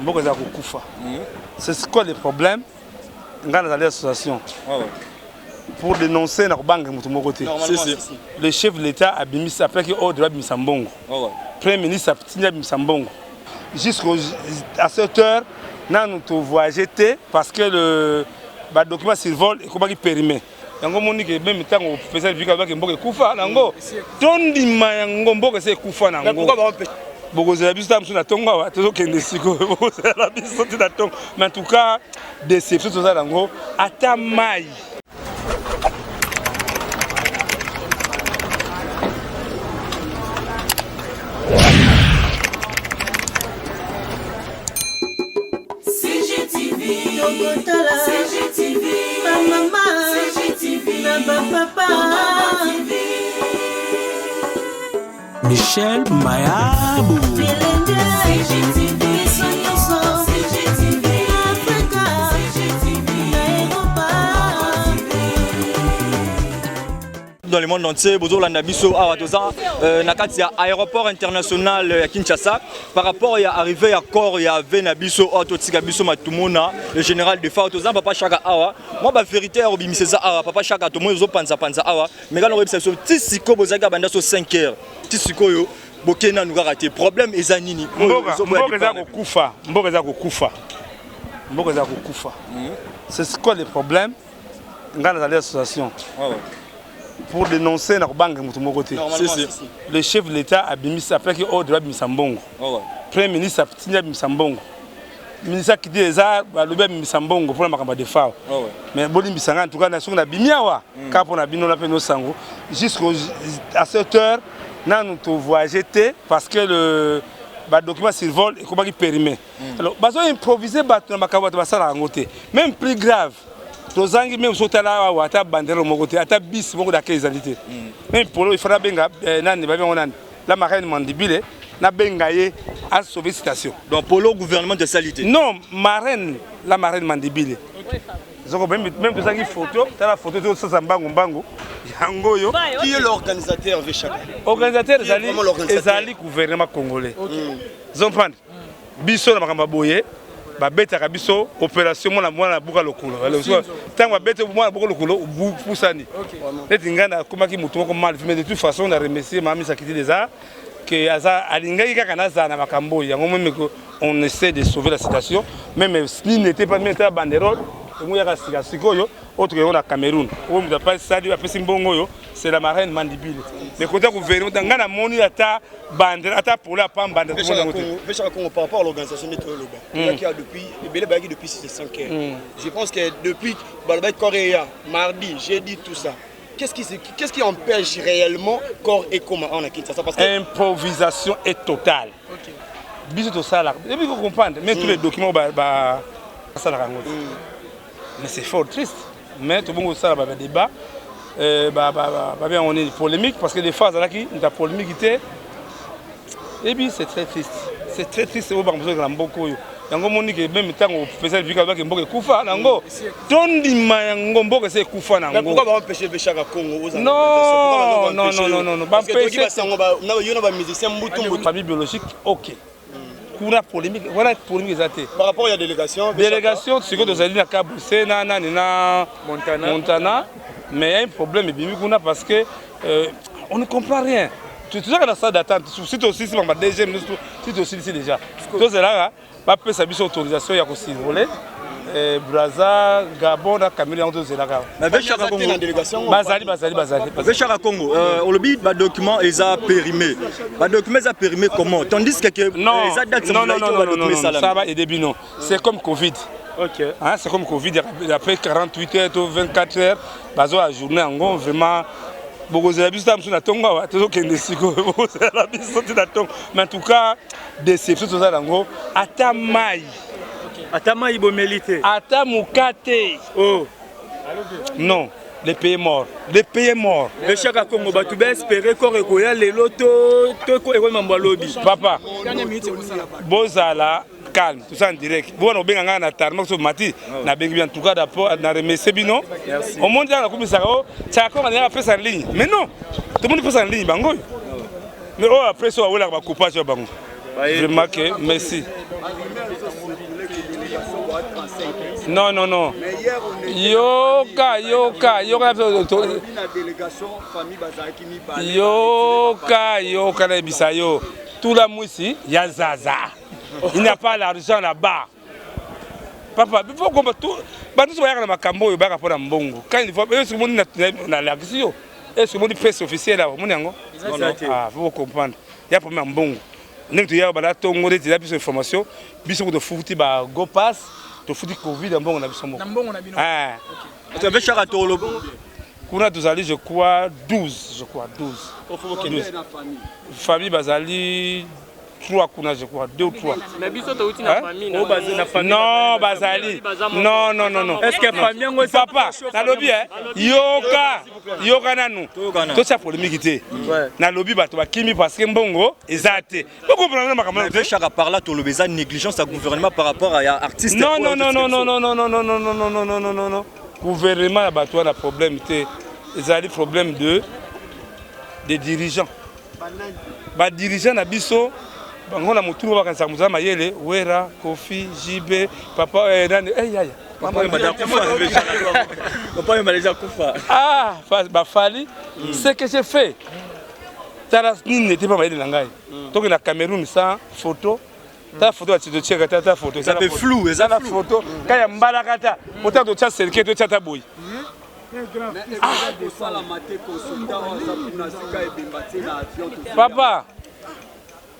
Mboka za kukufa. C'est quoi le problème? Dans l'association. Pour dénoncer la banque de côté. Le chef de l'État a mis après qu'il ordre Bimsambongo. Premier ministre a signé Bimsambongo. Jusqu'à cette heure, nous avons voyagé parce que le document survole et comment il périmé. Yango moni que même temps au président du Gabon Mboka kufa nango. Tondi mayango Mboka c'est kufa nango. Bokozela biso tamsu na tonga wa tozokende siko bokozela biso na tonga. Mais en tout cas déception toza nango ata mai. Michel Mayabou. Dans le monde entier, Bozolanda Bisso à Nakatia aéroport international à Kinshasa. Par rapport à arrivé à corps il y avait Nabiso Autotika Bisso Matumona, le général de Fautozan papa chaka awa. Moi ba vérité au bimiseza awa papa chaka to mozo panza awa. Mais quand on réception tisiko bozaga banda so 5 heures. Tisiko yo bokena nous raté. Problème ezanini. Mboka za kukufa. Mboka za kukufa. Mboka za kukufa. C'est quoi le problème? Dans l'association. Pour dénoncer la banque de côté. Le chef de l'État a mis après qu'il ordre Bimsambongo. Premier ministre a signé Bimsambongo. Le ministre qui dit les arts, le Bimsambongo pour la macamba de FAO. Mais Bolim Bissanga, en tout cas, on a bimiawa. Car on a bino la peine au sango. Jusqu'à cette heure, nous avons voyagé parce que le document survole et comment il périmé. Alors, nous avons improvisé la macamba de Bassala en côté. Même plus grave. Tozangi même sotala wa ata bandero mokote ata bis moko da kezalité même pour il fera benga nani ba benga nani la marraine Mandibile na benga ye à sauver station donc pour le gouvernement de salité non marraine la marraine Mandibile zoko même tozangi photo ta la photo to sa mbango yango yo qui est l'organisateur Vechaka organisateur ezali gouvernement congolais zomprendre biso na makamba boye babeta biso opération mwana buka lokolo tango babeta mwana buka lokolo pusani neti ngana komaki mutu moko mal mais de toute façon on a remercié Mami Sakiti des Arts que aza alingai kaka naza na makambo yango même on essaie de sauver la situation même si n'était pas mis à banderole on y a rasika sikoyo autre que on a Cameroun on n'a pas ça du apesi mbongo yo c'est la marraine Mandibile mais côté gouvernement ngana moni ata bandera ata pour la pam bandera tout le monde Vechaka Congo par rapport à l'organisation de Toloba qui a depuis depuis 5 ans je pense que depuis Balbait Korea mardi jeudi tout ça qu'est-ce qui empêche réellement corps et comment on a quitté ça parce que improvisation est totale biso to ça là et puis vous comprenez mais tous les documents ça la rangote mais c'est fort triste mais tout le monde ça va débat on est polémique parce que des fois là qui la polémique était et puis c'est très triste au bango de Mboko yo yango moni que même temps au président du Gabon Mboka kufa nango tondi mayango Mboka c'est kufa nango mais pourquoi va empêcher Vechaka Congo aux non parce que toki basango ba yo na ba musicien mbutu famille biologique OK kuna polémique voilà polémique exacte par rapport à la délégation c'est que nous allons à Kaboussé na Montana mais il y a un problème et parce que on ne comprend rien. Tu sais que la salle d'attente, si tu aussi ma deuxième si tu aussi ici déjà. Tout cela pas peut sa autorisation ya ko voler Brazza, Gabon, Cameroun tout cela. Mais Vechaka Congo la délégation Bazali. Vechaka Congo au lobby ba document ils a périmé. Ba document ils a périmé comment? Tandis que non, ça va et début non. C'est comme Covid. OK. Hein, c'est comme Covid, après 48 heures ou 24 heures, bazo la journée en gros vraiment bokozela biso tamsu na tonga wa tozokende siko bokozela biso na tonga mais en tout cas déception toza nango ata mai bomélité ata mukate oh non les pays morts Vechaka Congo batu ba espérer ko rekoya lelo to ko eko mambo lobi papa bozala calme tout ça en direct bon on benga na tarma so mati na bengi bien en tout cas d'abord na remercier bino au monde là comme ça ça comme on a fait ça en ligne mais non tout le monde fait ça en ligne bango mais oh après ça on va couper bango vraiment que merci Non, non, non. Yoka na bisayo. Tout la moussi, ya zaza. Il n'y a pas l'argent là-bas. Papa, il faut qu'on tout. Bah nous voyons na makambo yo baka pona mbongo. Quand il faut est-ce que mon na l'action. Est-ce que mon presse officielle là, mon yango? Ah, faut comprendre. Il y a problème mbongo. Nous tu y a bala tongo de la plus information, biso de fouti ba go pass. Tu fous du Covid, on a vu son mot. Ah. Tu avais cher à Tolo. On a tous allés, je crois, 12. Je crois, 12. 12. Famille Bazali, 3 kuna, je crois, 2 ou 3. Mais biso to uti na famille. Non, Bazali. Non, non, non, non. Est-ce que famille ngo papa, na lobby hein. Yoka nanu. Tout ça polémique té. Na lobby bato ba kimi parce que mbongo ezate. Vous comprenez makambo? Mais chaka par là to lobeza négligence à gouvernement par rapport à artistes. Non, non, non, non, non, non, non, non, non, non, non, non, non, non, non, non. Gouvernement bato a problème té. Ezali problème des dirigeants. Ba dirigeants na biso bango na mutu ba kanisa muzama yele wera kofi jibe papa nani yaya papa m'a kufa ah ba fali ce que j'ai fait tara nini n'était pas maïli langai donc na Cameroun sans photo ta photo tu te check ta photo ça fait flou ça la photo quand ya mbala kata autant de tcha selke to tcha ta boy papa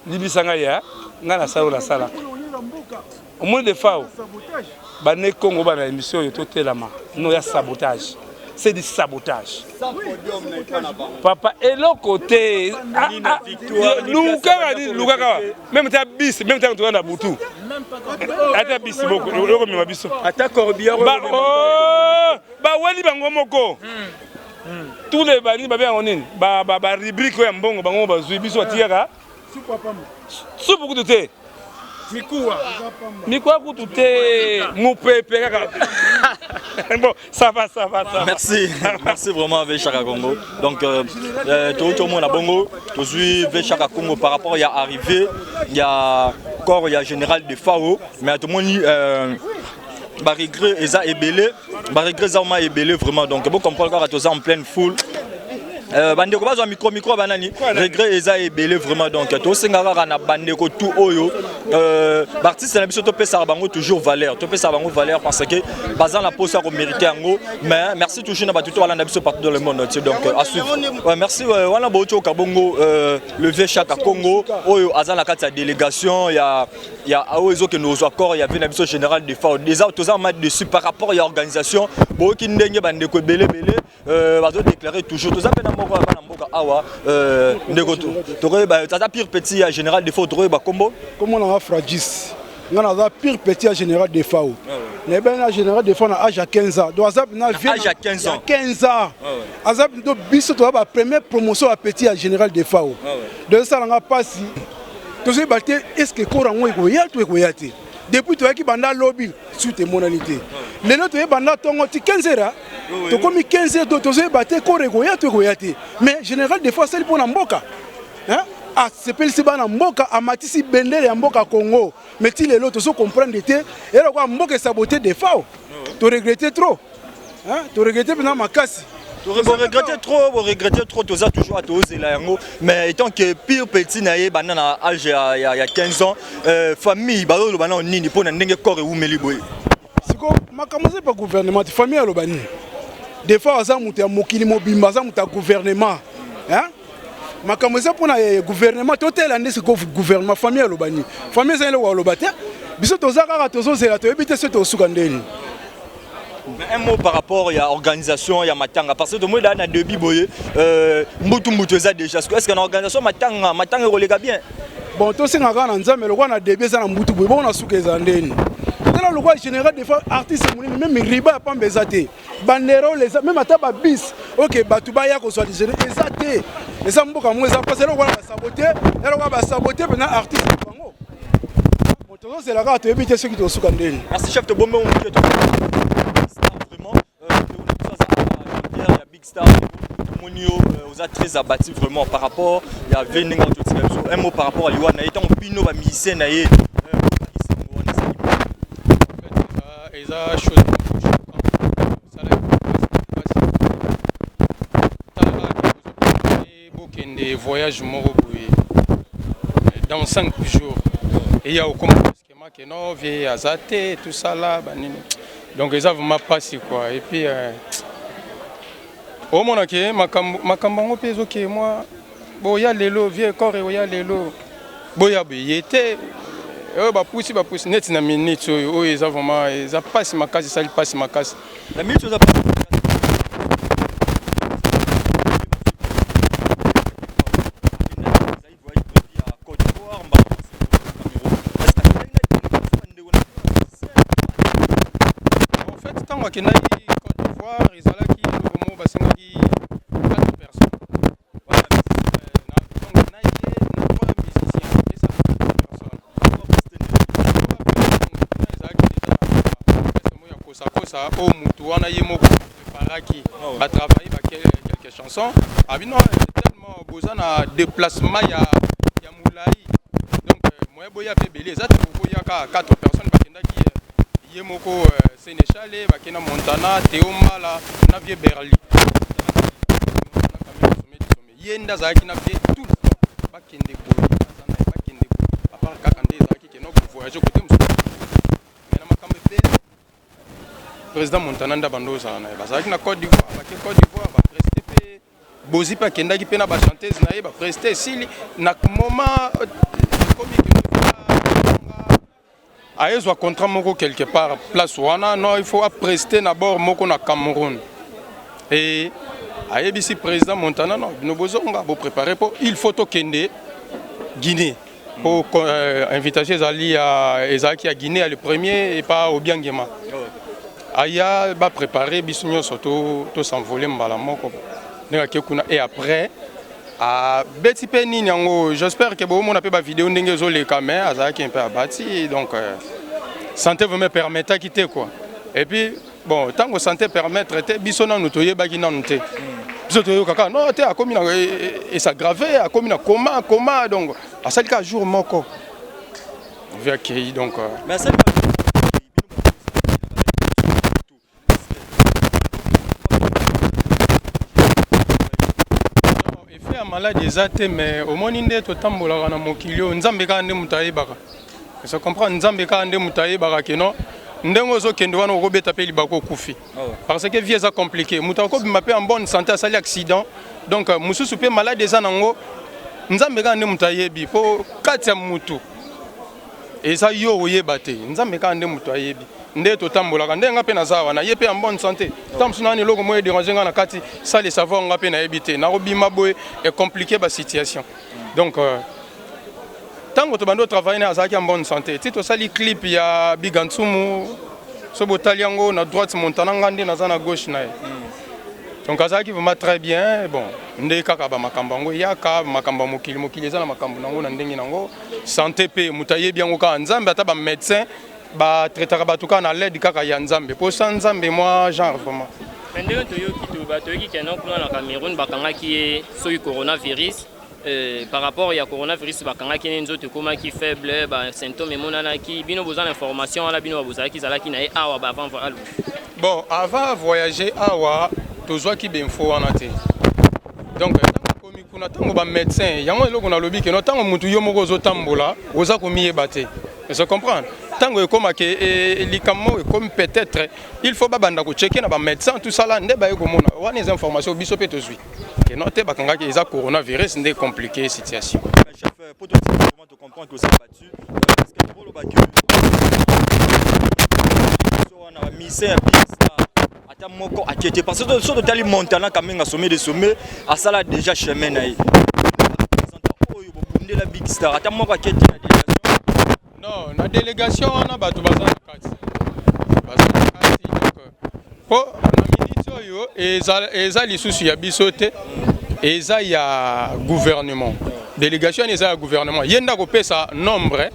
libisanga ya ngana sala la sala au moins des fois bané Congo bana émission yo totelama non ya sabotage c'est du sabotage papa et l'autre côté Luka même ta bis même ta to na butu ata bis beaucoup loko mi mabiso ata corbière ba wali bango moko tous les bani ba bien onine ba rubrique ya mbongo bango ba zui biso tiaka soupe beaucoup de thé Mikwa Koutoute Moupepe bon ça va merci vraiment avec Chaka Congo donc tout le monde a bongo tout suivre Chaka Congo par rapport il y a arrivé il y a corps il y a général de FAO mais tout le monde bah regret Eza Ebele bah regret Zama Ebele vraiment donc bon comprendre quand tout ça en pleine foule bande ko bazwa micro banani regret Eza Ebele vraiment donc to sengaka na bande ko tout oyo artiste na biso to pesa bango toujours valeur parce que bazan la pose ko mériter yango mais merci toujours na batuto wala na biso partout dans le monde donc à suivre merci wana bocho kabongo le vieux Chaka Congo oyo azana kati ya délégation ya oyo que nos accords il y avait na biso général de FAO déjà tous en match dessus par rapport à l'organisation bo ki ndenge bande ko belé bazo déclarer toujours tous appena moko bana mboka awa ndeko to ba tata pire petit à général de FAO to ba combo comme on a fragis on a pire petit à général de FAO les ben à général de FAO na âge à 15 ans do azap na âge à 15 ans azap do biso to ba première promotion à petit à général de FAO de ça nga passi to se batte est-ce que corango eko ya to eko ya te depuis to yaki banda lobby sous tes monalités les autres to banda tongo ti 15 heures to komi 15 heures to se batte corango ya to eko ya te mais général de FAO c'est pour na mboka hein ah c'est pas si bana mboka amatisi bendele ya mboka Congo mais ti les autres so comprendre te et là quoi mboka saboter de FAO to regretter trop hein to regretter pendant makasi. Vous regrettez trop, tout ça toujours à tous mais étant que pire petit naïe banana âge il y a 15 ans famille balo bana on nini pour n'engue corps ou meliboy c'est quoi ma commencé par gouvernement famille à l'obani des fois ça muta mokili mobimba ça muta gouvernement hein ma commencé pour na gouvernement total année c'est gouvernement famille à l'obani famille ça le wa lobate biso tozaka tozozela to ebite ce to sukandeni. Un mot par rapport à l'organisation, il y a Matanga. Parce que tout le monde a deux biboyés. Moutou déjà. Est-ce que l'organisation Matanga relega bien? Bon, tout ce qu'on a en mais le roi a des biens à Moutou, on a souké Zandeni. Le roi général des fois artiste, même Riba pas bezate. Bandero, même à Taba bis. Ok, Batubaya qu'on soit des exaté. Et ça, beaucoup moins ça parce que le roi va saboter. Le roi va saboter maintenant artiste. Bon, tout c'est la carte. Éviter ceux qui te souké Zandeni. Merci chef de Bombe. Star, Monio, vous êtes très abattu vraiment par rapport à un mot par rapport à l'Iwan, étant Pino, musicien, ils ont chose des voyages dans 5 jours. Et il y a au que non, vieille azate, tout ça là. Donc ils ont vraiment passé quoi. Et puis, au moment que ma cambango pèse ok, moi, bon, il y a les lots, vieux corps et il y a les lots. Bon, il était. Bah poussi net na minute ils ont vraiment ils ont passé ma case ça il passe ma case la minute vous a en fait tant que na Côte d'Ivoire ils allaient qui vraiment basengaki 4 personnes voilà donc na ça au mutu wana yemoko préparaki a travaillé quelques chansons abino tellement besoin na déplacement ya moulai donc moi boya pe belé ça boya ka 4 personnes bakendaki yemoko Sénéchal bakena Montana Théomala na vie Berli yenda zaki na vie tout bakende boya bakende à part kakande zaki ke no voyager côté musu mais na makambe belle président Montananda Bandoza na Côte d'Ivoire ba prester bozi pa kendaki pe na ba chanteuse na ye ba prester sili na moment comme aezwa contrat moko quelque part place wana non il faut prester na bord moko na Cameroun et ayebisi président Montana non no bozonga bo préparer pour il faut to kende Guinée pour invitation ezali à Guinée le premier et pas au Biangema. Aya va préparer bisogno surtout tout s'envoler mbala moko et après à beti pe nini yango j'espère que bon on a pas ba vidéo ndenge zo les caméras azaki un peu abattu donc santé vous me permettre quitter quoi et puis bon tant que santé permettre te bisona nous toye ba kinanu te biso toyo kaka non te a commis et ça gravé a commis comment donc à celle ka jour moko vu accueilli donc mais malade ezate mais au moins nde to tambola na mokilio nzambe ka nde mutaye baka ça comprend nzambe ka nde mutaye baka que non ndengo zo kende wana robeta pe libako kufi parce que vie ça compliqué mutako bimape en bonne santé sali accident donc mususu pe malade ezanango nzambe ka nde mutaye bi po katia mutu eza yo oyebate nzambe ka nde mutaye bi nde to tambola ndenga pe nazawa na yepe en bonne santé tamsu nani loko moye déranger nga na kati ça les savoir nga pe na ebité na robima boy est compliqué ba situation donc tango to bando travailler na azaki en bonne santé tito sali clip ya Bigantsumu so botali yango na droite Montana ngande na za na gauche na donc azaki vraiment très bien bon nde kaka ba makambo ngo yaka makambo mokili eza na makambo nango na ndenge nango santé pe mutaye bien ngo ka nzambe ata ba médecin ba traitera batuka na l'aide kaka ya nzambe po sans nzambe moi genre vraiment ndenge toyoki to ba toyoki kena kuna na Cameroun bakangaki soki coronavirus par rapport ya coronavirus bakangaki nzoto komaki faible ba symptômes monanaki bino besoin d'information ala bino bozalaki zalaki na awa ba avant voilà bon avant voyager awa tozwaki d'info wana te donc komi kuna tango ba médecin yango eloko na lobi ke no tango mutu yo moko zo tambola oza komiyeba te je comprends tango ekoma ke likamo comme peut-être il faut babanda ko checker na ba médecin tout ça là nde ba ekomona wana les informations biso pe tozwi ke no te bakangaki eza coronavirus nde compliqué situation chef pour te comment te comprendre que ça battu parce que pour le bac on a mis ça ata moko akete parce que sur tali Montana quand même a sommet de sommet à ça là déjà chemin na représentant oyo bonde la big star ata moko akete na délégation non na délégation on a batu bazana kati donc po na minute oyo eza lisusu ya bisote eza ya gouvernement délégation eza ya gouvernement yenda ko pesa nombre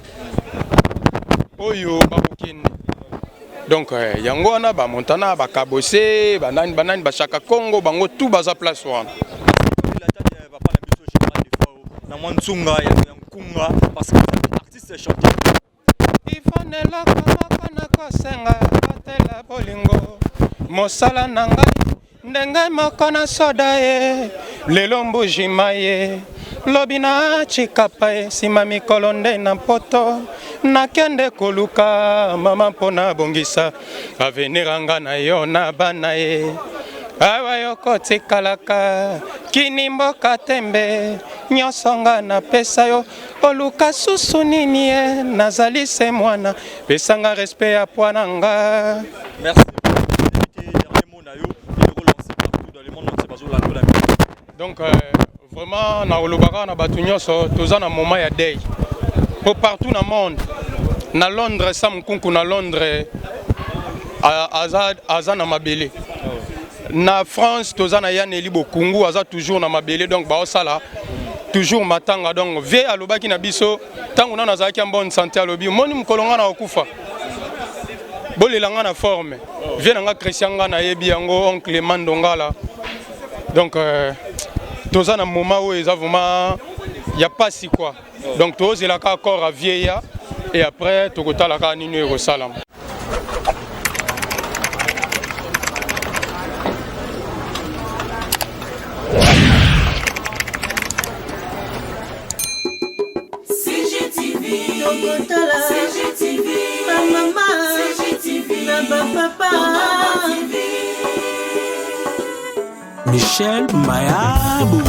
oyo bakokende donc yango wana ba Montana ba Kabose banani ba Chaka Congo bango tout baza place wana la tête va pas la biso général de Fao na Mwansunga ya Nkunga parce que artiste chanteur ifanela kana ko senga mosala na ngai ndenge moko na soda ye lelo mbujima ye lobi na chikapa ye nsima mikolo nde na poto nakende koluka mama mpona bongisa avenir anga na yo na bana ye awa yo kotikalaka kini mboka tembe nyonso nga napesa yo oluka susu nini ye nazali se mwana pesanga respect ya pwana nga. Merci. Donc vraiment na olobaka na batu nyonso toza na moment ya deuil pour partout na monde na Londres Sam Nkunku na Londres aza na mabele na France toza na Yaneli Bokungu aza toujours na mabele donc ba osala toujours matanga donc vie alobaki na biso tangu na nazaki en bonne santé alobi moni mkolonga na okufa bolelanga na forme vie nanga Christian nga na yebi yango oncle Mandongala donc toza na moment où ils ont vraiment il y a pas si quoi donc tous il a encore à vieillir et après tout côté la ka ninu eko salam. Michel Mayabou.